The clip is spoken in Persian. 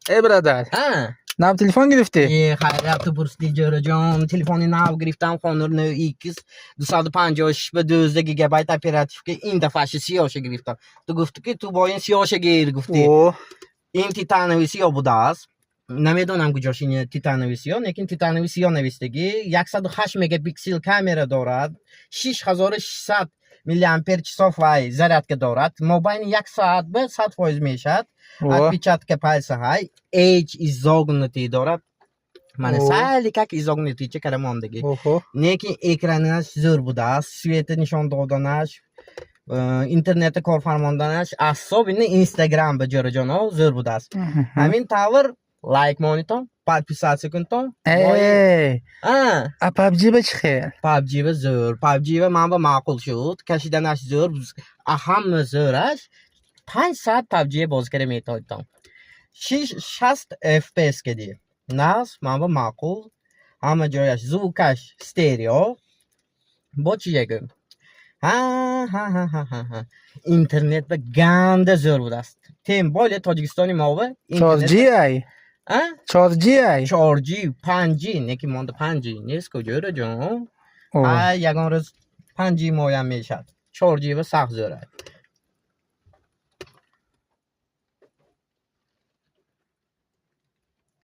ای برادر ها نام تلفن گرفتی؟ خیلی تو پرسیدی جان تلفنی نو گرفتم خانور نو ایکس 256 به 12 گیگابایت اپراتیف که این دفعه سیاهش گرفتم تو گفتی که تو با این سیاهش گیر گفتی اوه این تیتانوی سیاه بوده است نمیدونم کجاش این تیتانوی سیاه لیکن تیتانوی سیاه نوشتگی 108 مگاپیکسل کامera دارد 6600 میلی امپر صاف و зарядка دارد مابین یک ساعت به 100% میشد اوه отпечатка пальца های ایج ایزوگنیتی دارد من سالی که ایزوگنیتی چه کرماندگی اوه نیکی اکرانش زور بوده است سویت نشان دادنش اینترنت کارفرماندنش اعصاب این اینستاگرام به جرجانا زور بوده است همین تاور لایک مانیتون подписаться کنتون ای پابجی به چه خیر پابجی و زور پابجی و من با معقول شد کشیدنش زور اهم زورش 5 ساعت پابجی باز کرده میتایدم 60 FPS که دی ناس من با معقول همه جایش زوکش استریو با چیه گم ها اینترنت به گنده زور بود است تیم بایل تاجیکستانی ماوه 4G ای 4G ای 4G 5G نکی مانده 5G نیست کجا رو جان یگان روز 5G مایم میشد 4G و سخت زوره